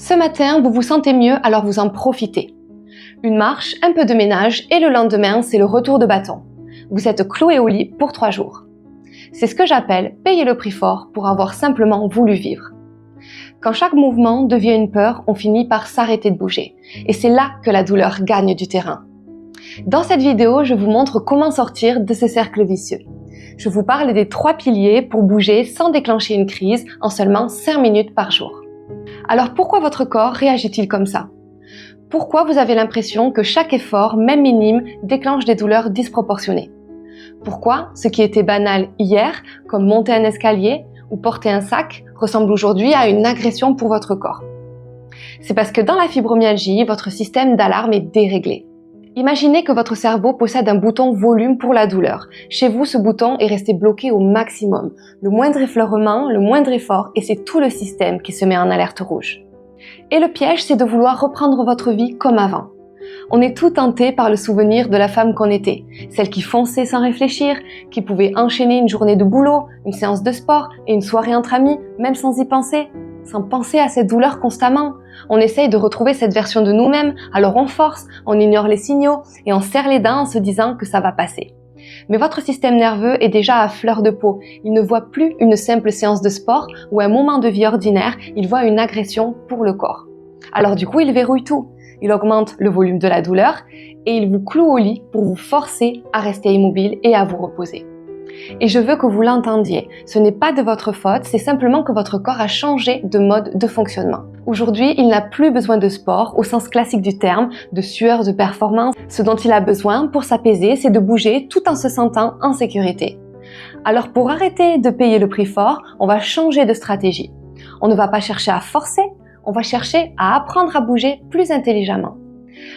Ce matin, vous vous sentez mieux, alors vous en profitez. Une marche, un peu de ménage et le lendemain, c'est le retour de bâton. Vous êtes cloué au lit pour 3 jours. C'est ce que j'appelle payer le prix fort pour avoir simplement voulu vivre. Quand chaque mouvement devient une peur, on finit par s'arrêter de bouger. Et c'est là que la douleur gagne du terrain. Dans cette vidéo, je vous montre comment sortir de ce cercle vicieux. Je vous parle des 3 piliers pour bouger sans déclencher une crise en seulement 5 minutes par jour. Alors pourquoi votre corps réagit-il comme ça? Pourquoi vous avez l'impression que chaque effort, même minime, déclenche des douleurs disproportionnées? Pourquoi ce qui était banal hier, comme monter un escalier ou porter un sac, ressemble aujourd'hui à une agression pour votre corps? C'est parce que dans la fibromyalgie, votre système d'alarme est déréglé. Imaginez que votre cerveau possède un bouton volume pour la douleur. Chez vous, ce bouton est resté bloqué au maximum. Le moindre effleurement, le moindre effort, et c'est tout le système qui se met en alerte rouge. Et le piège, c'est de vouloir reprendre votre vie comme avant. On est tout tenté par le souvenir de la femme qu'on était, celle qui fonçait sans réfléchir, qui pouvait enchaîner une journée de boulot, une séance de sport et une soirée entre amis, même sans y penser, sans penser à cette douleur constamment. On essaye de retrouver cette version de nous-mêmes, alors on force, on ignore les signaux et on serre les dents en se disant que ça va passer. Mais votre système nerveux est déjà à fleur de peau. Il ne voit plus une simple séance de sport ou un moment de vie ordinaire, il voit une agression pour le corps. Alors du coup, il verrouille tout. Il augmente le volume de la douleur et il vous cloue au lit pour vous forcer à rester immobile et à vous reposer. Et je veux que vous l'entendiez, ce n'est pas de votre faute, c'est simplement que votre corps a changé de mode de fonctionnement. Aujourd'hui, il n'a plus besoin de sport au sens classique du terme, de sueur de performance. Ce dont il a besoin pour s'apaiser, c'est de bouger tout en se sentant en sécurité. Alors pour arrêter de payer le prix fort, on va changer de stratégie. On ne va pas chercher à forcer, on va chercher à apprendre à bouger plus intelligemment.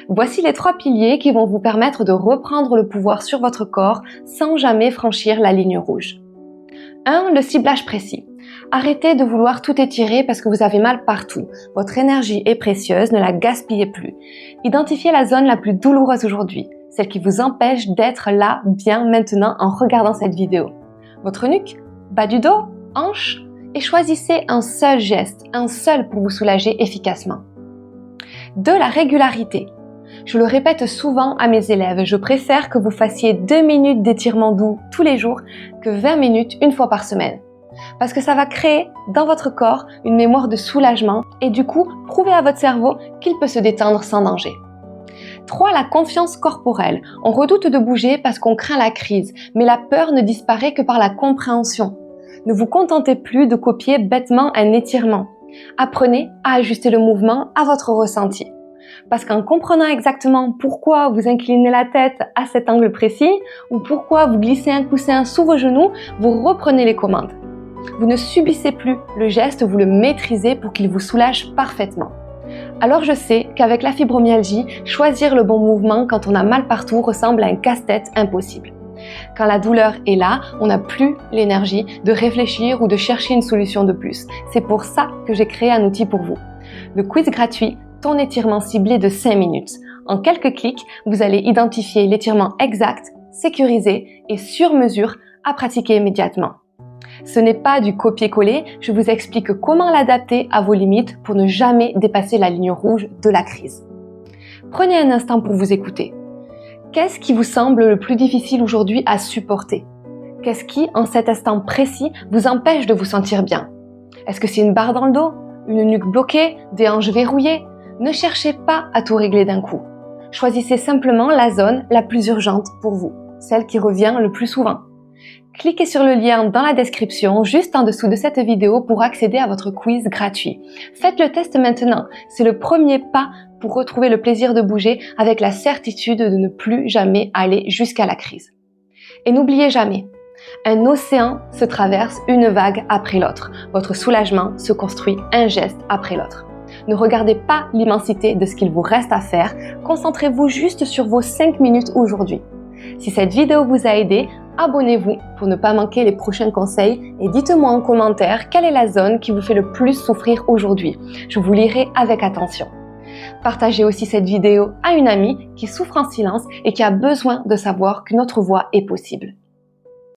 Voici les 3 piliers qui vont vous permettre de reprendre le pouvoir sur votre corps sans jamais franchir la ligne rouge. 1. Le ciblage précis. Arrêtez de vouloir tout étirer parce que vous avez mal partout. Votre énergie est précieuse, ne la gaspillez plus. Identifiez la zone la plus douloureuse aujourd'hui, celle qui vous empêche d'être là, bien maintenant en regardant cette vidéo. Votre nuque, bas du dos, hanche, et choisissez un seul geste, un seul pour vous soulager efficacement. 2. La régularité. Je le répète souvent à mes élèves, je préfère que vous fassiez 2 minutes d'étirement doux tous les jours que 20 minutes une fois par semaine. Parce que ça va créer dans votre corps une mémoire de soulagement et du coup, prouver à votre cerveau qu'il peut se détendre sans danger. 3. La confiance corporelle. On redoute de bouger parce qu'on craint la crise, mais la peur ne disparaît que par la compréhension. Ne vous contentez plus de copier bêtement un étirement. Apprenez à ajuster le mouvement à votre ressenti. Parce qu'en comprenant exactement pourquoi vous inclinez la tête à cet angle précis ou pourquoi vous glissez un coussin sous vos genoux, vous reprenez les commandes. Vous ne subissez plus le geste, vous le maîtrisez pour qu'il vous soulage parfaitement. Alors je sais qu'avec la fibromyalgie, choisir le bon mouvement quand on a mal partout ressemble à un casse-tête impossible. Quand la douleur est là, on n'a plus l'énergie de réfléchir ou de chercher une solution de plus. C'est pour ça que j'ai créé un outil pour vous. Le quiz gratuit, ton étirement ciblé de 5 minutes. En quelques clics, vous allez identifier l'étirement exact, sécurisé et sur mesure à pratiquer immédiatement. Ce n'est pas du copier-coller, je vous explique comment l'adapter à vos limites pour ne jamais dépasser la ligne rouge de la crise. Prenez un instant pour vous écouter. Qu'est-ce qui vous semble le plus difficile aujourd'hui à supporter? Qu'est-ce qui, en cet instant précis, vous empêche de vous sentir bien? Est-ce que c'est une barre dans le dos? Une nuque bloquée? Des hanches verrouillées? Ne cherchez pas à tout régler d'un coup. Choisissez simplement la zone la plus urgente pour vous, celle qui revient le plus souvent. Cliquez sur le lien dans la description, juste en dessous de cette vidéo pour accéder à votre quiz gratuit. Faites le test maintenant, c'est le premier pas pour retrouver le plaisir de bouger avec la certitude de ne plus jamais aller jusqu'à la crise. Et n'oubliez jamais, un océan se traverse une vague après l'autre. Votre soulagement se construit un geste après l'autre. Ne regardez pas l'immensité de ce qu'il vous reste à faire, concentrez-vous juste sur vos 5 minutes aujourd'hui. Si cette vidéo vous a aidé, abonnez-vous pour ne pas manquer les prochains conseils et dites-moi en commentaire quelle est la zone qui vous fait le plus souffrir aujourd'hui. Je vous lirai avec attention. Partagez aussi cette vidéo à une amie qui souffre en silence et qui a besoin de savoir qu'une autre voie est possible.